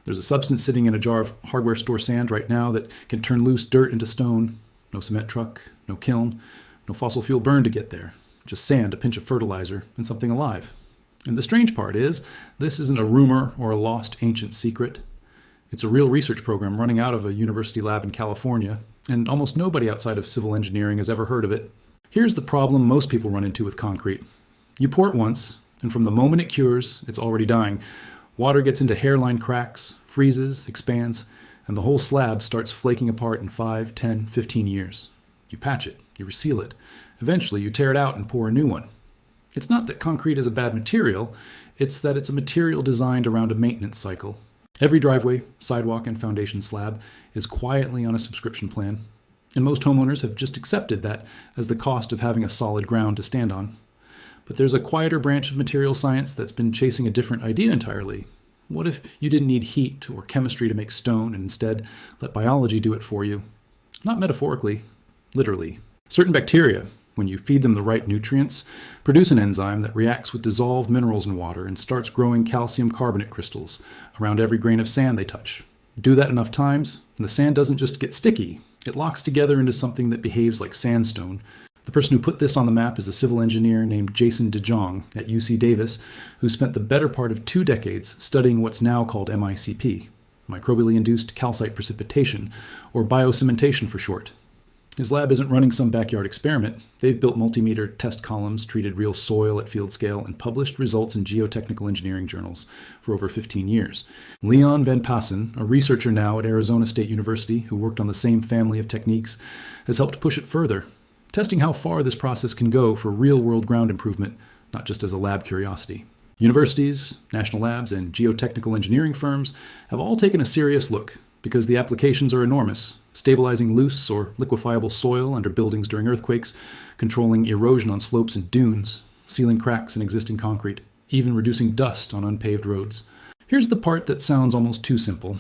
There's a substance sitting in a jar of hardware store sand right now that can turn loose dirt into stone. No cement truck, no kiln, no fossil fuel burn to get there. Just sand, a pinch of fertilizer, and something alive. And the strange part is, this isn't a rumor or a lost ancient secret. It's a real research program running out of a university lab in California, and almost nobody outside of civil engineering has ever heard of it. Here's the problem most people run into with concrete. You pour it once, and from the moment it cures, it's already dying. Water gets into hairline cracks, freezes, expands, and the whole slab starts flaking apart in 5, 10, 15 years. You patch it, you reseal it. Eventually, you tear it out and pour a new one. It's not that concrete is a bad material, it's that it's a material designed around a maintenance cycle. Every driveway, sidewalk, and foundation slab is quietly on a subscription plan, and most homeowners have just accepted that as the cost of having a solid ground to stand on. But there's a quieter branch of material science that's been chasing a different idea entirely. What if you didn't need heat or chemistry to make stone and instead let biology do it for you? Not metaphorically, literally. Certain bacteria, when you feed them the right nutrients, produce an enzyme that reacts with dissolved minerals in water and starts growing calcium carbonate crystals around every grain of sand they touch. Do that enough times, and the sand doesn't just get sticky, it locks together into something that behaves like sandstone. The person who put this on the map is a civil engineer named Jason DeJong at UC Davis, who spent the better part of 2 decades studying what's now called MICP, microbially induced calcite precipitation, or biocementation for short. His lab isn't running some backyard experiment. They've built multimeter test columns, treated real soil at field scale, and published results in geotechnical engineering journals for over 15 years. Leon Van Passen, a researcher now at Arizona State University who worked on the same family of techniques, has helped push it further, testing how far this process can go for real-world ground improvement, not just as a lab curiosity. Universities, national labs, and geotechnical engineering firms have all taken a serious look because the applications are enormous, stabilizing loose or liquefiable soil under buildings during earthquakes, controlling erosion on slopes and dunes, sealing cracks in existing concrete, even reducing dust on unpaved roads. Here's the part that sounds almost too simple.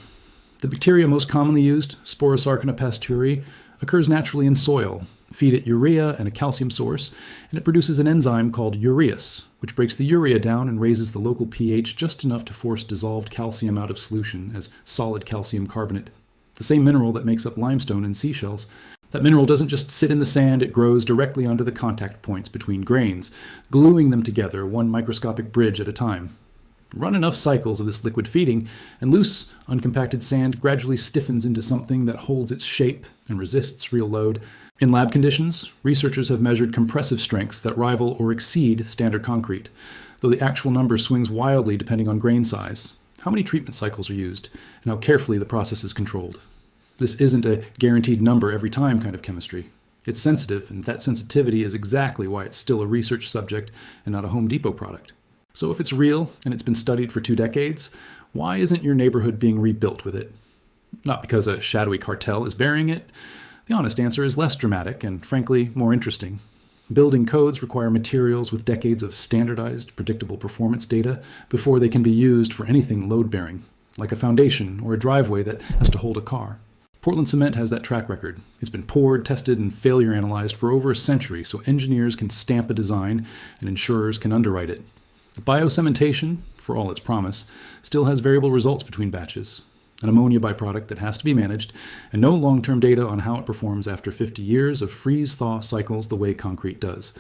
The bacteria most commonly used, Sporosarcina pasteurii, occurs naturally in soil. Feed it urea and a calcium source, and it produces an enzyme called urease, which breaks the urea down and raises the local pH just enough to force dissolved calcium out of solution as solid calcium carbonate, the same mineral that makes up limestone and seashells. That mineral doesn't just sit in the sand, it grows directly onto the contact points between grains, gluing them together one microscopic bridge at a time. Run enough cycles of this liquid feeding, and loose, uncompacted sand gradually stiffens into something that holds its shape and resists real load. In lab conditions, researchers have measured compressive strengths that rival or exceed standard concrete, though the actual number swings wildly depending on grain size, how many treatment cycles are used, and how carefully the process is controlled. This isn't a guaranteed number every time kind of chemistry. It's sensitive, and that sensitivity is exactly why it's still a research subject and not a Home Depot product. So if it's real, and it's been studied for 2 decades, why isn't your neighborhood being rebuilt with it? Not because a shadowy cartel is burying it. The honest answer is less dramatic and, frankly, more interesting. Building codes require materials with decades of standardized, predictable performance data before they can be used for anything load-bearing, like a foundation or a driveway that has to hold a car. Portland cement has that track record. It's been poured, tested, and failure analyzed for over a century so engineers can stamp a design and insurers can underwrite it. Biocementation, for all its promise, still has variable results between batches. An ammonia byproduct that has to be managed, and no long-term data on how it performs after 50 years of freeze-thaw cycles the way concrete does.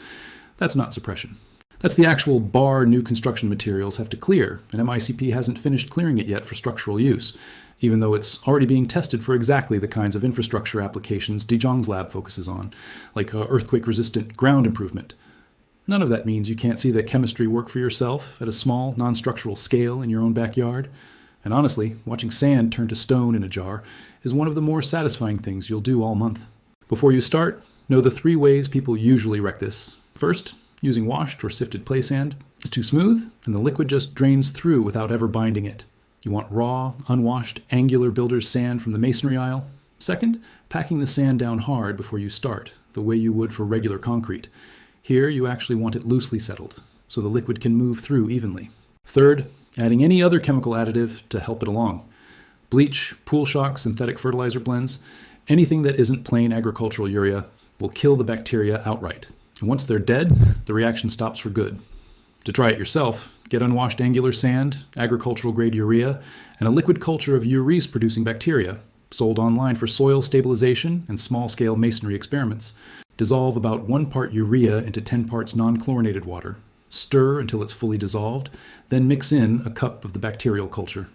That's not suppression. That's the actual bar new construction materials have to clear, and MICP hasn't finished clearing it yet for structural use, even though it's already being tested for exactly the kinds of infrastructure applications DeJong's lab focuses on, like earthquake-resistant ground improvement. None of that means you can't see the chemistry work for yourself at a small, non-structural scale in your own backyard. And honestly, watching sand turn to stone in a jar is one of the more satisfying things you'll do all month. Before you start, know the 3 ways people usually wreck this. First, using washed or sifted play sand. It's too smooth, and the liquid just drains through without ever binding it. You want raw, unwashed, angular builder's sand from the masonry aisle. Second, packing the sand down hard before you start, the way you would for regular concrete. Here, you actually want it loosely settled, so the liquid can move through evenly. Third, adding any other chemical additive to help it along. Bleach, pool shock, synthetic fertilizer blends, anything that isn't plain agricultural urea will kill the bacteria outright. And once they're dead, the reaction stops for good. To try it yourself, get unwashed angular sand, agricultural-grade urea, and a liquid culture of urease-producing bacteria, sold online for soil stabilization and small-scale masonry experiments. Dissolve about 1 part urea into 10 parts non-chlorinated water. Stir until it's fully dissolved, then mix in a cup of the bacterial culture.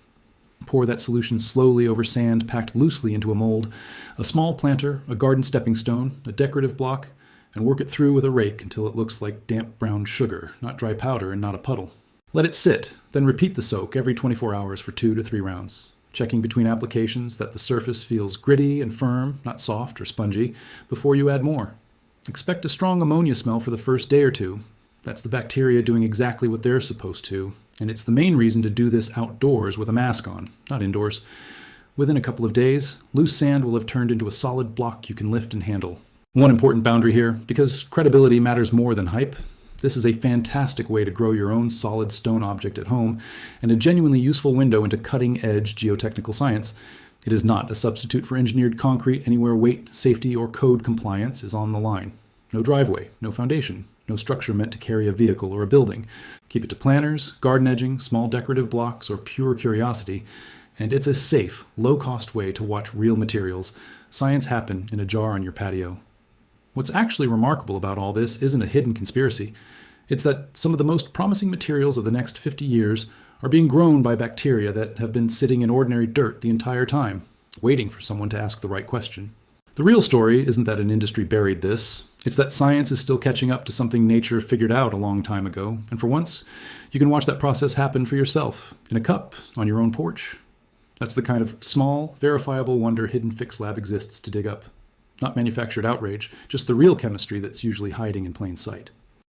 Pour that solution slowly over sand packed loosely into a mold, a small planter, a garden stepping stone, a decorative block, and work it through with a rake until it looks like damp brown sugar, not dry powder and not a puddle. Let it sit, then repeat the soak every 24 hours for 2 to 3 rounds, checking between applications that the surface feels gritty and firm, not soft or spongy, before you add more. Expect a strong ammonia smell for the first day or two. That's the bacteria doing exactly what they're supposed to, and it's the main reason to do this outdoors with a mask on, not indoors. Within a couple of days, loose sand will have turned into a solid block you can lift and handle. One important boundary here, because credibility matters more than hype. This is a fantastic way to grow your own solid stone object at home, and a genuinely useful window into cutting-edge geotechnical science. It is not a substitute for engineered concrete anywhere weight, safety, or code compliance is on the line. No driveway, no foundation, no structure meant to carry a vehicle or a building. Keep it to planters, garden edging, small decorative blocks, or pure curiosity, and it's a safe, low-cost way to watch real materials, science happen in a jar on your patio. What's actually remarkable about all this isn't a hidden conspiracy. It's that some of the most promising materials of the next 50 years are being grown by bacteria that have been sitting in ordinary dirt the entire time, waiting for someone to ask the right question. The real story isn't that an industry buried this. It's that science is still catching up to something nature figured out a long time ago, and for once, you can watch that process happen for yourself, in a cup, on your own porch. That's the kind of small, verifiable wonder Hidden Fix Lab exists to dig up. Not manufactured outrage, just the real chemistry that's usually hiding in plain sight.